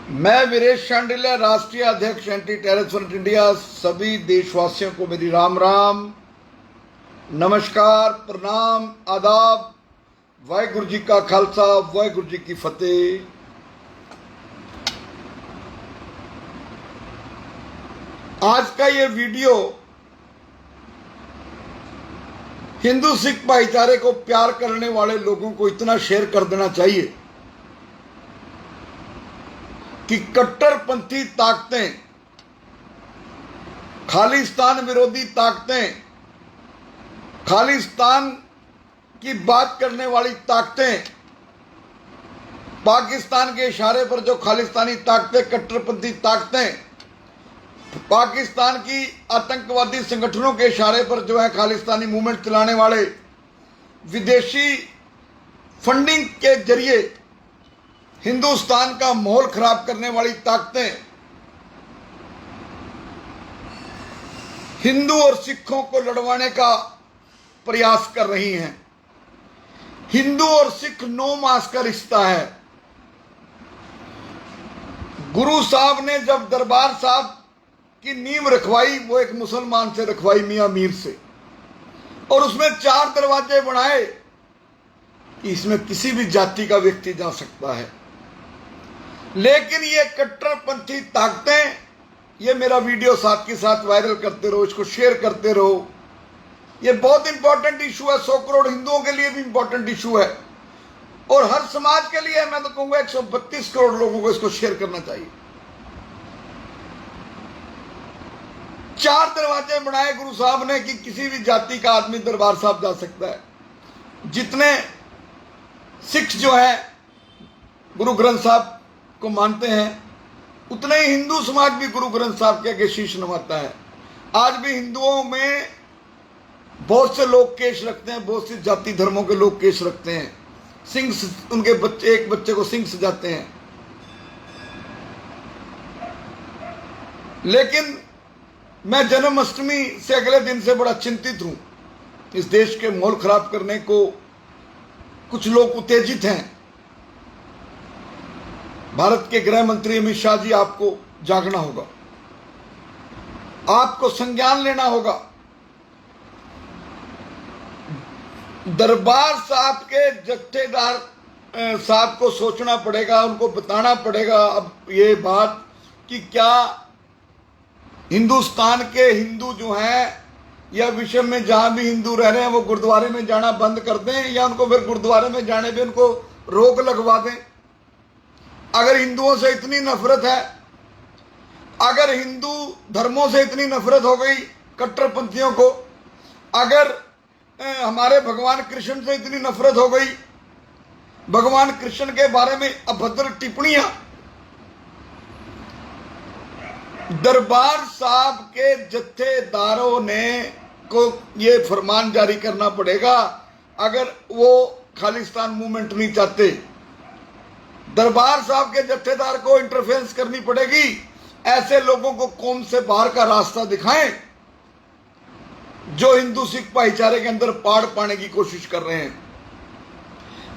मैं वीरेश शांडिल्य, राष्ट्रीय अध्यक्ष एंटी टेररिस्ट फ्रंट इंडिया। सभी देशवासियों को मेरी राम राम, नमस्कार, प्रणाम, आदाब। वाहेगुरु जी का खालसा, वाहेगुरु जी की फतेह। आज का ये वीडियो हिंदू सिख भाईचारे को प्यार करने वाले लोगों को इतना शेयर कर देना चाहिए कि कट्टरपंथी ताकतें, खालिस्तान विरोधी ताकतें, खालिस्तान की बात करने वाली ताकतें, पाकिस्तान के इशारे पर जो खालिस्तानी ताकतें, कट्टरपंथी ताकतें, पाकिस्तान की आतंकवादी संगठनों के इशारे पर जो है खालिस्तानी मूवमेंट चलाने वाले, विदेशी फंडिंग के जरिए हिंदुस्तान का माहौल खराब करने वाली ताकतें हिंदू और सिखों को लड़वाने का प्रयास कर रही हैं। हिंदू और सिख 9 मास का रिश्ता है। गुरु साहब ने जब दरबार साहब की नींव रखवाई, वो एक मुसलमान से रखवाई, मियां मीर से, और उसमें 4 दरवाजे बनाए कि इसमें किसी भी जाति का व्यक्ति जा सकता है। लेकिन ये कट्टरपंथी ताकतें, ये मेरा वीडियो साथ के साथ वायरल करते रहो, इसको शेयर करते रहो। ये बहुत इंपॉर्टेंट इशू है, 100 करोड़ हिंदुओं के लिए भी इंपॉर्टेंट इशू है और हर समाज के लिए। मैं तो कहूंगा 132 करोड़ लोगों को इसको शेयर करना चाहिए। 4 दरवाजे बनाए गुरु साहब ने कि किसी भी जाति का आदमी दरबार साहब जा सकता है। जितने सिख जो है गुरु ग्रंथ साहब को मानते हैं, उतने ही हिंदू समाज भी गुरु ग्रंथ साहब के आगे शीश नवाता है। आज भी हिंदुओं में बहुत से लोग केश रखते हैं, बहुत सी जाति धर्मों के लोग केश रखते हैं, सिंह उनके बच्चे, एक बच्चे को सिंह सजाते हैं। लेकिन मैं जन्माष्टमी से अगले दिन से बड़ा चिंतित हूं। इस देश के माहौल खराब करने को कुछ लोग उत्तेजित हैं। भारत के गृह मंत्री अमित शाह जी, आपको जागना होगा, आपको संज्ञान लेना होगा। दरबार साहब के जत्थेदार साहब को सोचना पड़ेगा, उनको बताना पड़ेगा अब ये बात कि क्या हिंदुस्तान के हिंदू जो हैं या विश्व में जहां भी हिंदू रह रहे हैं वो गुरुद्वारे में जाना बंद कर दें या उनको फिर गुरुद्वारे में जाने पे उनको रोक लगवा दें। अगर हिंदुओं से इतनी नफरत है, अगर हिंदू धर्मों से इतनी नफरत हो गई कट्टरपंथियों को, अगर हमारे भगवान कृष्ण से इतनी नफरत हो गई, भगवान कृष्ण के बारे में अभद्र टिप्पणियां, दरबार साहब के जत्थेदारों ने को ये फरमान जारी करना पड़ेगा। अगर वो खालिस्तान मूवमेंट नहीं चाहते, दरबार साहब के जत्थेदार को इंटरफेरेंस करनी पड़ेगी। ऐसे लोगों को कौम से बाहर का रास्ता दिखाएं जो हिंदू सिख भाईचारे के अंदर पाड़ पाने की कोशिश कर रहे हैं।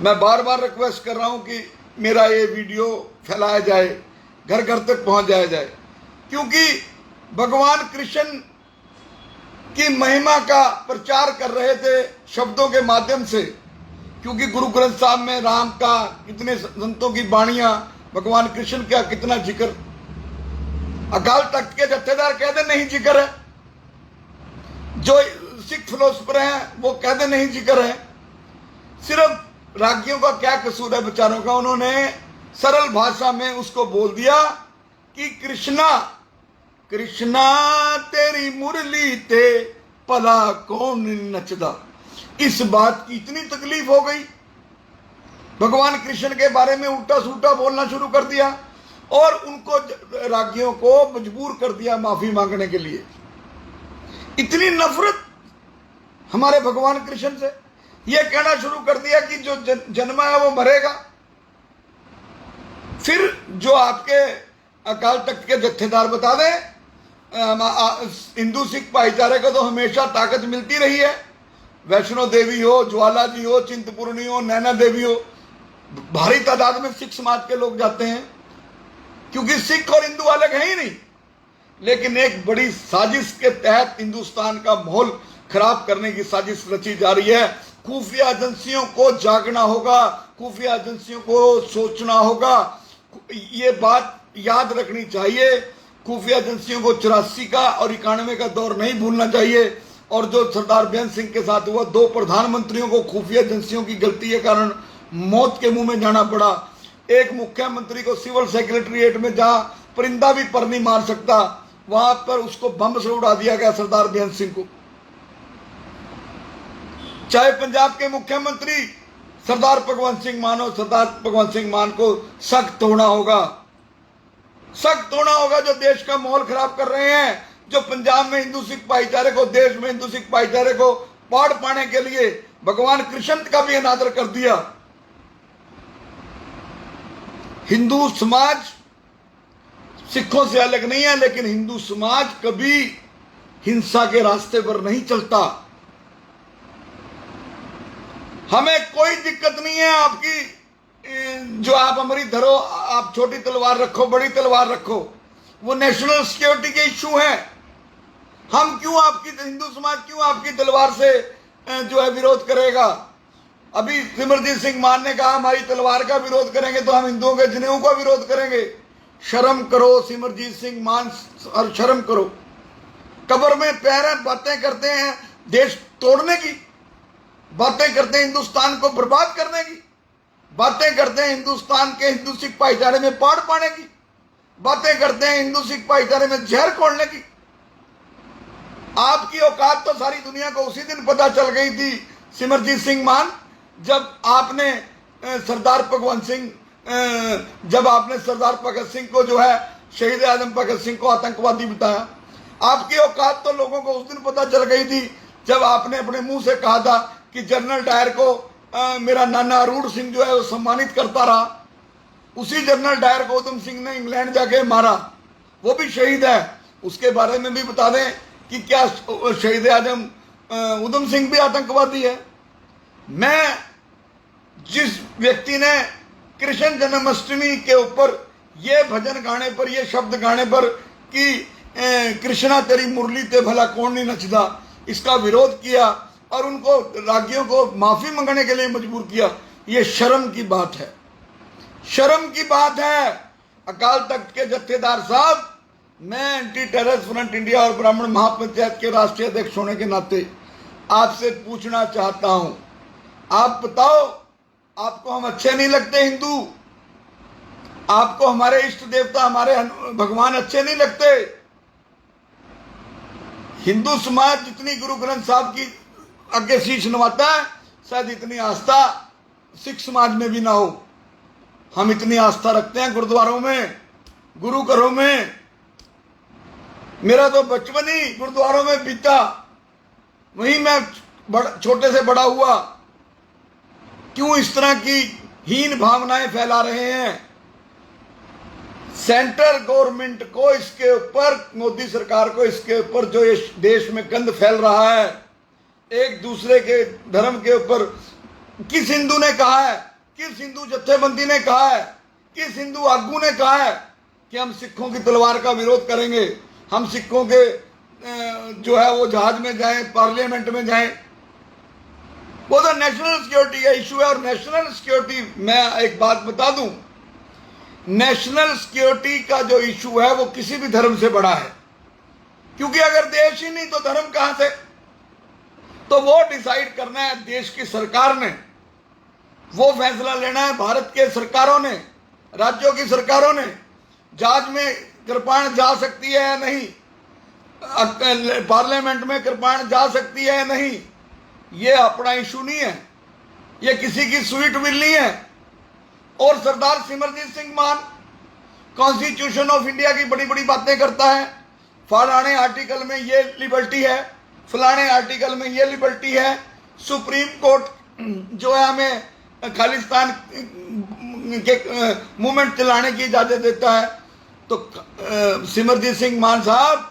मैं बार बार रिक्वेस्ट कर रहा हूं कि मेरा ये वीडियो फैलाया जाए, घर घर तक पहुंचाया जाए, क्योंकि भगवान कृष्ण की महिमा का प्रचार कर रहे थे शब्दों के माध्यम से। क्योंकि गुरु ग्रंथ साहब में राम का कितने संतों की वाणियां, भगवान कृष्ण का कितना जिक्र। अकाल तख्त के जत्थेदार कहते नहीं जिक्र है, जो सिख फिलोसफर हैं वो कहते नहीं जिक्र है। सिर्फ रागियों का क्या कसूर है बेचारों का, उन्होंने सरल भाषा में उसको बोल दिया कि कृष्णा कृष्णा तेरी मुरली ते भला कौन नचदा। इस बात की इतनी तकलीफ हो गई, भगवान कृष्ण के बारे में उल्टा सूटा बोलना शुरू कर दिया और उनको, रागियों को मजबूर कर दिया माफी मांगने के लिए। इतनी नफरत हमारे भगवान कृष्ण से, यह कहना शुरू कर दिया कि जो जन्मा है वो मरेगा। फिर जो आपके अकाल तख्त के जत्थेदार बता दें, हिंदू सिख भाईचारे को तो हमेशा ताकत मिलती रही है। वैष्णो देवी हो, ज्वाला जी हो, चिंतपूर्णी हो, नैना देवी हो, भारी तादाद में सिख समाज के लोग जाते हैं। क्योंकि सिख और हिंदू अलग है ही नहीं। लेकिन एक बड़ी साजिश के तहत हिंदुस्तान का माहौल खराब करने की साजिश रची जा रही है। खुफिया एजेंसियों को जागना होगा, खुफिया एजेंसियों को सोचना होगा, ये बात याद रखनी चाहिए। खुफिया एजेंसियों को 84 का और 91 का दौर नहीं भूलना चाहिए। और जो सरदार बेअंत सिंह के साथ हुआ, 2 प्रधानमंत्रियों को खुफिया एजेंसियों की गलती के कारण मौत के मुंह में जाना पड़ा। एक मुख्यमंत्री को सिविल सेक्रेटरीट में जहां परिंदा भी पर नहीं मार सकता, वहां पर उसको बम से उड़ा दिया गया सरदार बेअंत सिंह को। चाहे पंजाब के मुख्यमंत्री सरदार भगवंत सिंह मान हो, सरदार भगवंत सिंह मान को सख्त होना होगा, सख्त होना होगा। जो देश का माहौल खराब कर रहे हैं, जो पंजाब में हिंदू सिख भाईचारे को, देश में हिंदू सिख भाईचारे को पाड़ पाने के लिए भगवान कृष्ण का भी अनादर कर दिया। हिंदू समाज सिखों से अलग नहीं है, लेकिन हिंदू समाज कभी हिंसा के रास्ते पर नहीं चलता। हमें कोई दिक्कत नहीं है आपकी, जो आप हमारी धरो, आप छोटी तलवार रखो, बड़ी तलवार रखो, वो नेशनल सिक्योरिटी के इश्यू हैं। हम क्यों आपकी, हिंदू समाज क्यों आपकी तलवार से जो है विरोध करेगा? अभी सिमरजीत सिंह मान ने कहा हमारी तलवार का विरोध करेंगे तो हम हिंदुओं के जनेऊ का विरोध करेंगे। शर्म करो सिमरजीत सिंह मान, और शर्म करो। कब्र में पैर बातें करते हैं देश तोड़ने की, बातें करते हैं हिंदुस्तान को बर्बाद करने की, बातें करते हैं हिंदुस्तान के हिंदू सिख भाईचारे में पाड़ पाने की, बातें करते हैं हिंदू सिख भाईचारे में जहर खोलने की। आपकी औकात तो सारी दुनिया को उसी दिन पता चल गई थी सिमरजीत सिंह मान, जब आपने सरदार भगवंत सिंह, जब आपने सरदार भगत सिंह को जो है शहीद आजम भगत सिंह को आतंकवादी बताया। आपकी औकात तो लोगों को उस दिन पता चल गई थी जब आपने अपने मुंह से कहा था कि जनरल डायर को मेरा नाना अरूण सिंह जो है वो सम्मानित करता रहा। उसी जनरल डायर को उधम सिंह ने इंग्लैंड जाके मारा, वो भी शहीद है। उसके बारे में भी बता दें कि क्या शहीद आजम उधम सिंह भी आतंकवादी है? मैं, जिस व्यक्ति ने कृष्ण जन्माष्टमी के ऊपर ये भजन गाने पर, ये शब्द गाने पर कि कृष्णा तेरी मुरली ते भला कौन नहीं नचदा, इसका विरोध किया और उनको रागियों को माफी मांगने के लिए मजबूर किया, ये शर्म की बात है, शर्म की बात है। अकाल तख्त के जत्थेदार साहब, मैं एंटी टेररिस्ट फ्रंट इंडिया और ब्राह्मण महापंचायत के राष्ट्रीय अध्यक्ष होने के नाते आपसे पूछना चाहता हूं, आप बताओ, आपको हम अच्छे नहीं लगते हिंदू? आपको हमारे इष्ट देवता, हमारे भगवान अच्छे नहीं लगते? हिंदू समाज जितनी गुरु ग्रंथ साहब की आगे शीश नवाता है, शायद इतनी आस्था सिख समाज में भी ना हो। हम इतनी आस्था रखते हैं गुरुद्वारों में, गुरु घरों में। मेरा तो बचपन ही गुरुद्वारों में बीता, वहीं मैं छोटे से बड़ा हुआ। क्यों इस तरह की हीन भावनाएं फैला रहे हैं? सेंट्रल गवर्नमेंट को इसके ऊपर, मोदी सरकार को इसके ऊपर जो ये देश में गंद फैल रहा है, एक दूसरे के धर्म के ऊपर, किस हिंदू ने कहा है, किस हिंदू जत्थेबंदी ने कहा है, किस हिंदू आगू ने कहा है कि हम सिखों की तलवार का विरोध करेंगे, हम सिखों के जो है वो जहाज में जाएं, पार्लियामेंट में जाएं? वो तो नेशनल सिक्योरिटी का इशू है। और नेशनल सिक्योरिटी, मैं एक बात बता दूं, नेशनल सिक्योरिटी का जो इशू है वो किसी भी धर्म से बड़ा है, क्योंकि अगर देश ही नहीं तो धर्म कहां से? तो वो डिसाइड करना है देश की सरकार ने, वो फैसला लेना है भारत के सरकारों ने, राज्यों की सरकारों ने। जहाज में कृपाण जा सकती है या नहीं, पार्लियामेंट में कृपाण जा सकती है या नहीं, ये अपना इशू नहीं है, ये किसी की स्वीट विल नहीं है। और सरदार सिमरजीत सिंह मान कॉन्स्टिट्यूशन ऑफ इंडिया की बड़ी बड़ी बातें करता है, फलाने आर्टिकल में ये लिबर्टी है, फलाने आर्टिकल में ये लिबर्टी है। सुप्रीम कोर्ट जो है हमें खालिस्तान के मूवमेंट चलाने की इजाजत देता है। तो सिमरजीत सिंह मान साहब,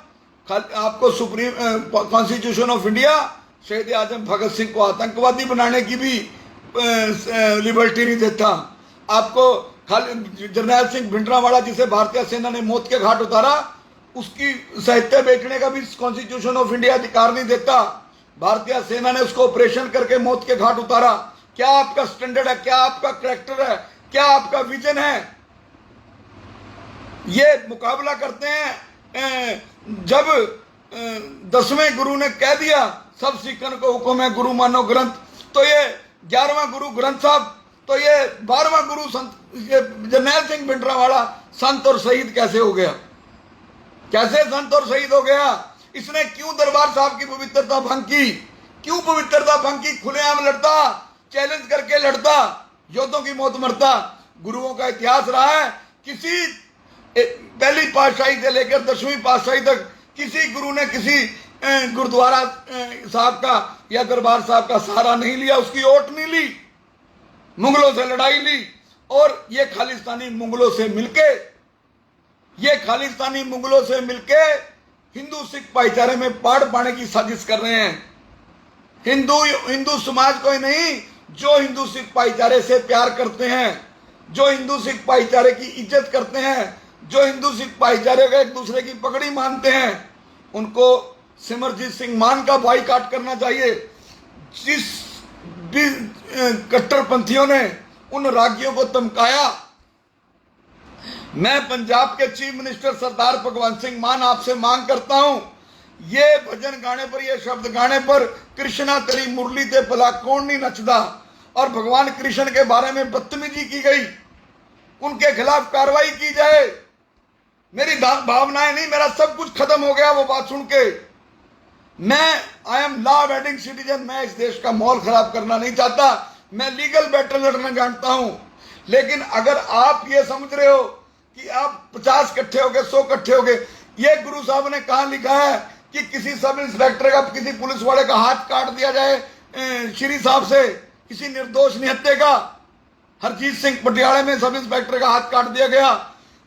आपको सुप्रीम कॉन्स्टिट्यूशन ऑफ इंडिया शहीद आजम भगत सिंह को आतंकवादी बनाने की भी लिबर्टी नहीं देता। आपको खाली जर्नैल सिंह भिंडरावाला जिसे भारतीय सेना ने मौत के घाट उतारा, उसकी साहित्य बेचने का भी कॉन्स्टिट्यूशन ऑफ इंडिया अधिकार नहीं देता। भारतीय सेना ने उसको ऑपरेशन करके मौत के घाट उतारा। क्या आपका स्टैंडर्ड है? क्या आपका कैरेक्टर है? क्या आपका विजन है? ये मुकाबला करते हैं। जब 10वें गुरु ने कह दिया सब सिखन को हुक्म है गुरु मानो ग्रंथ, तो ये 11वां गुरु ग्रंथ साहब, तो ये 12वां गुरु संत जर्नैल सिंह भिंडरावाला संत और शहीद कैसे हो गया? कैसे संत और शहीद हो गया? इसने क्यों दरबार साहब की पवित्रता भंग की? क्यों पवित्रता भंग की? खुलेआम लड़ता, चैलेंज करके लड़ता, योद्धों की मौत मरता। गुरुओं का इतिहास रहा है, किसी पहली पातशाही से लेकर 10वीं पातशाही तक किसी गुरु ने किसी गुरुद्वारा साहब का या दरबार साहब का सहारा नहीं लिया, उसकी ओट नहीं ली, मुगलों से लड़ाई ली। और ये खालिस्तानी मुगलों से मिलके हिंदू सिख भाईचारे में पाड़ पाने की साजिश कर रहे हैं। हिंदू समाज को ही नहीं, जो हिंदू सिख भाईचारे से प्यार करते हैं, जो हिंदू सिख भाईचारे की इज्जत करते हैं, जो हिंदू सिख भाईचारे का एक दूसरे की पगड़ी मानते हैं, उनको सिमरजीत सिंह मान का बाइकाट करना चाहिए। जिस भी कट्टरपंथियों ने उन रागियों को धमकाया, मैं पंजाब के चीफ मिनिस्टर सरदार भगवंत सिंह मान आपसे मांग करता हूं, ये भजन गाने पर, ये शब्द गाने पर कृष्णा तेरी मुरली ते भला कौन नहीं नचदा, और भगवान कृष्ण के बारे में बदतमीजी की गई, उनके खिलाफ कार्रवाई की जाए। मेरी भावनाएं नहीं, मेरा सब कुछ खत्म हो गया वो बात सुन के। मैं आई एम लॉ अबेडिंग सिटीजन, मैं इस देश का माहौल खराब करना नहीं चाहता, मैं लीगल बैटल लड़ना जानता हूं। लेकिन अगर आप ये समझ रहे हो कि आप 50 इकट्ठे हो गए, 100 इकट्ठे हो गए, ये गुरु साहब ने कहां लिखा है कि किसी सब इंस्पेक्टर का, किसी पुलिस वाले का हाथ काट दिया जाए श्री साहब से, किसी निर्दोष निहत्थे का? हरजीत सिंह पटियाला में सब इंस्पेक्टर का हाथ काट दिया गया।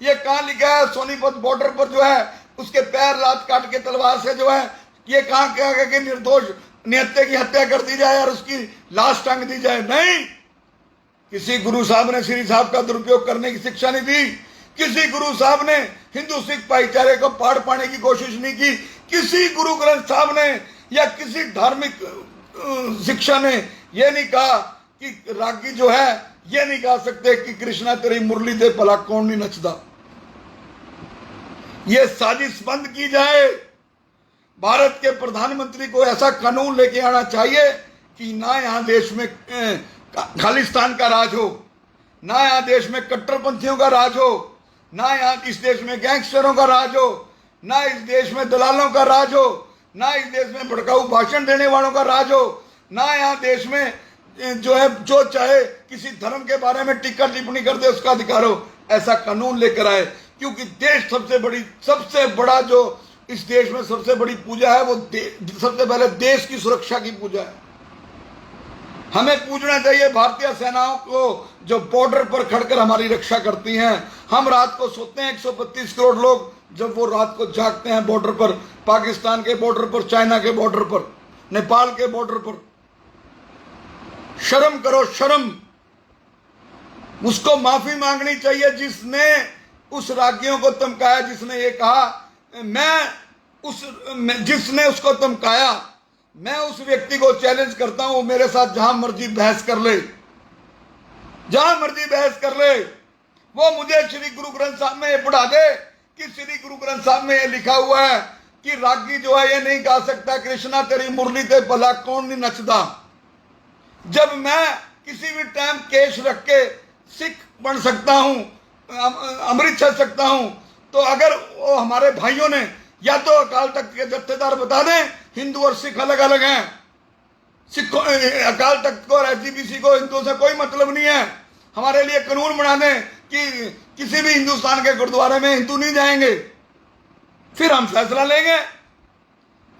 ये कहां लिखा है? सोनीपत बॉर्डर पर जो है उसके पैर लात काट के तलवार से जो है, ये कहां कहा गया कि निर्दोष निहत्थे की हत्या कर दी जाए और उसकी लाश टांग दी जाए? नहीं, किसी गुरु साहब ने श्री साहब का दुरुपयोग करने की शिक्षा नहीं दी। किसी गुरु साहब ने हिंदू सिख भाईचारे को पाड़ पाने की कोशिश नहीं की। किसी गुरु ग्रंथ साहब ने या किसी धार्मिक शिक्षा ने यह नहीं कहा कि रागी जो है, ये नहीं कह सकते कि कृष्णा तेरी मुरली दे भला कौन नहीं नचदा। ये साजिश बंद की जाए। भारत के प्रधानमंत्री को ऐसा कानून लेके आना चाहिए कि ना यहां देश में खालिस्तान का राज हो, ना यहां देश में कट्टरपंथियों का राज हो, ना यहां इस देश में गैंगस्टरों का राज हो, ना इस देश में दलालों का राज हो, ना इस देश में भड़काऊ भाषण देने वालों का राज हो, ना यहां देश में जो है जो चाहे किसी धर्म के बारे में टिक्का टिप्पणी कर दे उसका अधिकार हो। ऐसा कानून लेकर आए, क्योंकि देश सबसे बड़ा जो इस देश में सबसे बड़ी पूजा है वो सबसे पहले देश की सुरक्षा की पूजा है। हमें पूजना चाहिए भारतीय सेनाओं को जो बॉर्डर पर खड़कर हमारी रक्षा करती हैं। हम रात को सोते हैं 132 करोड़ लोग, जब वो रात को जागते हैं बॉर्डर पर, पाकिस्तान के बॉर्डर पर, चाइना के बॉर्डर पर, नेपाल के बॉर्डर पर। शर्म करो, शर्म। उसको माफी मांगनी चाहिए जिसने उस रागियों को धमकाया, जिसने ये कहा जिसने उसको धमकाया। मैं उस व्यक्ति को चैलेंज करता हूं, मेरे साथ जहां मर्जी बहस कर ले, जहां मर्जी बहस कर ले। वो मुझे श्री गुरु ग्रंथ साहब में ये पढ़ा दे कि श्री गुरु ग्रंथ साहब में ये लिखा हुआ है कि रागी जो है ये नहीं गा सकता कृष्णा तेरी मुरली ते भला कौन नहीं नचदा। जब मैं किसी भी टाइम केश रख के सिख बन सकता हूं, अमृत छक सकता हूं, तो अगर वो हमारे भाइयों ने या तो अकाल तख्त के जत्थेदार बता दें हिंदू और सिख अलग अलग हैं, सिखों अकाल तख्त को और एसजीपीसी को हिंदुओं से कोई मतलब नहीं है, हमारे लिए कानून बना दें कि किसी भी हिंदुस्तान के गुरुद्वारे में हिंदू नहीं जाएंगे, फिर हम फैसला लेंगे।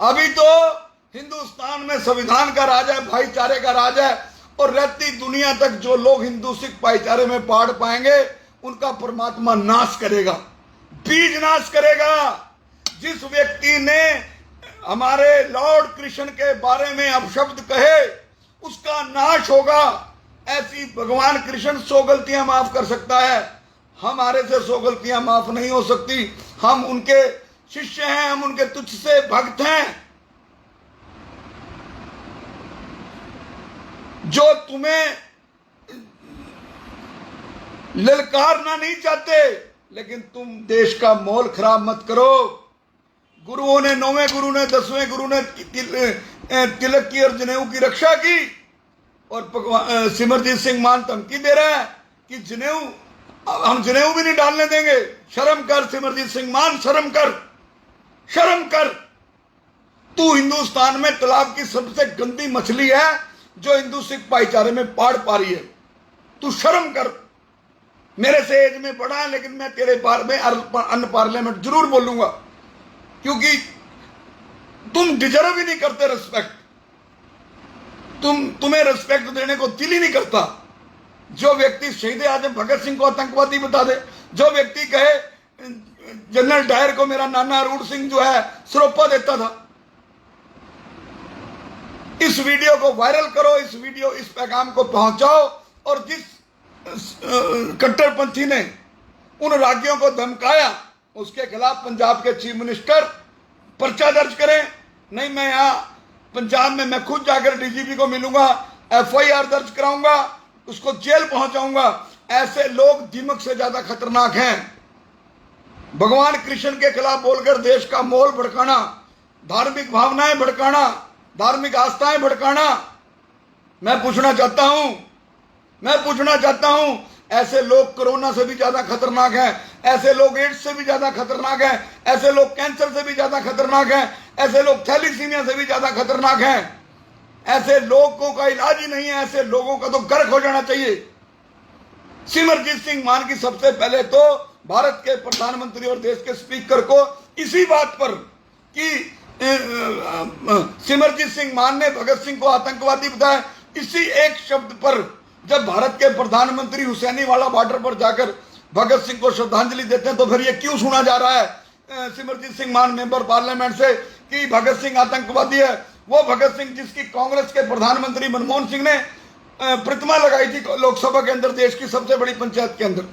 अभी तो हिंदुस्तान में संविधान का राज है, भाईचारे का राज है, और रहती दुनिया तक जो लोग हिंदू सिख भाईचारे में बाढ़ पाएंगे उनका परमात्मा नाश करेगा, बीज नाश करेगा। जिस व्यक्ति ने हमारे लॉर्ड कृष्ण के बारे में अपशब्द कहे उसका नाश होगा। ऐसी भगवान कृष्ण 100 गलतियां माफ कर सकता है, हमारे से 100 गलतियां माफ नहीं हो सकती। हम उनके शिष्य हैं, हम उनके तुच्छ से भक्त हैं। जो तुम्हें ललकारना नहीं चाहते, लेकिन तुम देश का माहौल खराब मत करो। गुरुओं ने, 9वें गुरु ने, 10वें गुरु ने तिलक की और जनेऊ की रक्षा की, और सिमरजीत सिंह मान धमकी दे रहा है कि जनेऊ, हम जनेऊ भी नहीं डालने देंगे। शर्म कर सिमरजीत सिंह मान, शर्म कर, शर्म कर। तू हिंदुस्तान में तालाब की सबसे गंदी मछली है जो हिंदू सिख भाईचारे में पाड़ पा रही है। तू शर्म कर। मेरे से एज में बड़ा है, लेकिन मैं तेरे बारे में अन पार्लियामेंट जरूर बोलूंगा, क्योंकि तुम डिजर्व ही नहीं करते रिस्पेक्ट। तुम्हें रिस्पेक्ट देने को दिल ही नहीं करता। जो व्यक्ति शहीद आजम भगत सिंह को आतंकवादी बता दे, जो व्यक्ति कहे जनरल डायर को मेरा नाना अरूण सिंह जो है सरोपा देता था। इस वीडियो को वायरल करो, इस पैगाम को पहुंचाओ, और जिस कट्टरपंथी ने उन रागियों को धमकाया उसके खिलाफ पंजाब के चीफ मिनिस्टर पर्चा दर्ज करें। नहीं, मैं यहां पंजाब में मैं खुद जाकर डीजीपी को मिलूंगा, एफआईआर दर्ज कराऊंगा, उसको जेल पहुंचाऊंगा। ऐसे लोग दीमक से ज्यादा खतरनाक हैं। भगवान कृष्ण के खिलाफ बोलकर देश का माहौल भड़काना, धार्मिक भावनाएं भड़काना, धार्मिक आस्थाएं भड़काना। मैं पूछना चाहता हूं, ऐसे लोग कोरोना से भी ज्यादा खतरनाक हैं, ऐसे लोग एड्स से भी ज्यादा खतरनाक हैं, ऐसे लोग कैंसर से भी ज्यादा खतरनाक हैं, ऐसे लोग थैलीसीमिया से भी ज्यादा खतरनाक हैं। ऐसे लोगों का इलाज ही नहीं है, ऐसे लोगों का तो गर्क हो जाना चाहिए। सिमरजीत सिंह मान की सबसे पहले तो भारत के प्रधानमंत्री और देश के स्पीकर को इसी बात पर कि सिमरजीत सिंह मान ने भगत सिंह को आतंकवादी बताया, इसी एक शब्द पर जब भारत के प्रधानमंत्री हुसैनी वाला बॉर्डर पर जाकर भगत सिंह को श्रद्धांजलि देते हैं, तो फिर ये क्यों सुना जा रहा है सिमरजीत सिंह मान मेंबर पार्लियामेंट से कि भगत सिंह आतंकवादी है? वो भगत सिंह जिसकी कांग्रेस के प्रधानमंत्री मनमोहन सिंह ने प्रतिमा लगाई थी लोकसभा के अंदर, देश की सबसे बड़ी पंचायत के अंदर।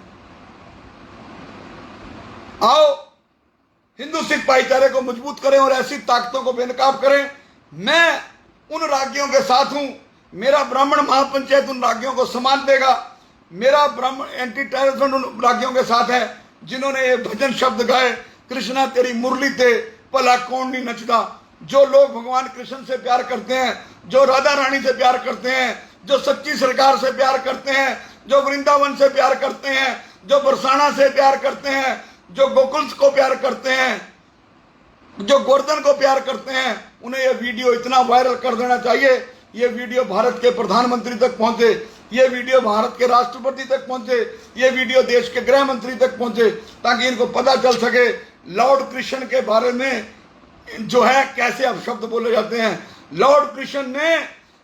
आओ हिंदू सिख भाईचारे को मजबूत करें और ऐसी ताकतों को बेनकाब करें। मैं उन रागियों के साथ हूं, मेरा ब्राह्मण महापंचायत उन रागियों को सम्मान देगा। मेरा ब्राह्मण एंटी टेररिज्म उन रागियों के साथ है जिन्होंने ये भजन शब्द गाए, कृष्णा तेरी मुरली ते भला कौन नहीं नचदा। जो लोग भगवान कृष्ण से प्यार करते हैं, जो राधा रानी से प्यार करते हैं, जो सच्ची सरकार से प्यार करते हैं, जो वृंदावन से प्यार करते हैं, जो बरसाना से प्यार करते हैं, जो गोकुल को प्यार करते हैं, जो गोवर्धन को प्यार करते हैं, उन्हें यह वीडियो इतना वायरल कर देना चाहिए। ये वीडियो भारत के प्रधानमंत्री तक पहुंचे, ये वीडियो भारत के राष्ट्रपति तक पहुंचे, ये वीडियो देश के गृह मंत्री तक पहुंचे, ताकि इनको पता चल सके लॉर्ड कृष्ण के बारे में जो है कैसे अपशब्द बोले जाते हैं। लॉर्ड कृष्ण ने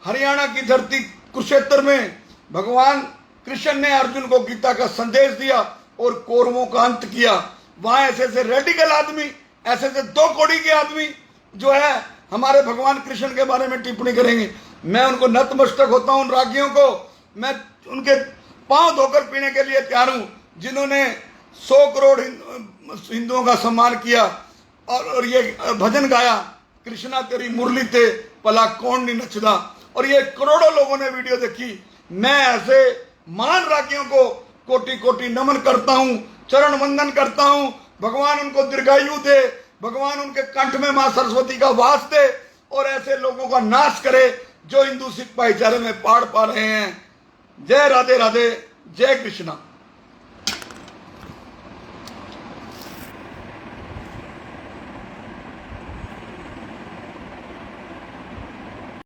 हरियाणा की धरती कुरुक्षेत्र में भगवान कृष्ण ने अर्जुन को गीता का संदेश दिया और कौरवों का अंत किया। वहां ऐसे रेडिकल आदमी, ऐसे 2 कौड़ी के आदमी जो है हमारे भगवान कृष्ण के बारे में टिप्पणी करेंगे। मैं उनको नतमस्तक होता हूं, उन रागियों को मैं उनके पांव धोकर पीने के लिए तैयार हूं, जिन्होंने 100 करोड़ हिंदुओं का सम्मान किया और ये भजन गाया, कृष्णा तेरी मुरली ते भला कौन नहीं नचदा, और ये करोड़ों लोगों ने वीडियो देखी। मैं ऐसे महान रागियों को कोटि कोटि नमन करता हूं, चरण वंदन करता हूं। भगवान उनको दीर्घायु दे, भगवान उनके कंठ में मां सरस्वती का वास दे और ऐसे लोगों का नाश करे जो हिंदू सिख भाईचारे में पाड़ पा रहे हैं। जय राधे राधे, जय कृष्णा।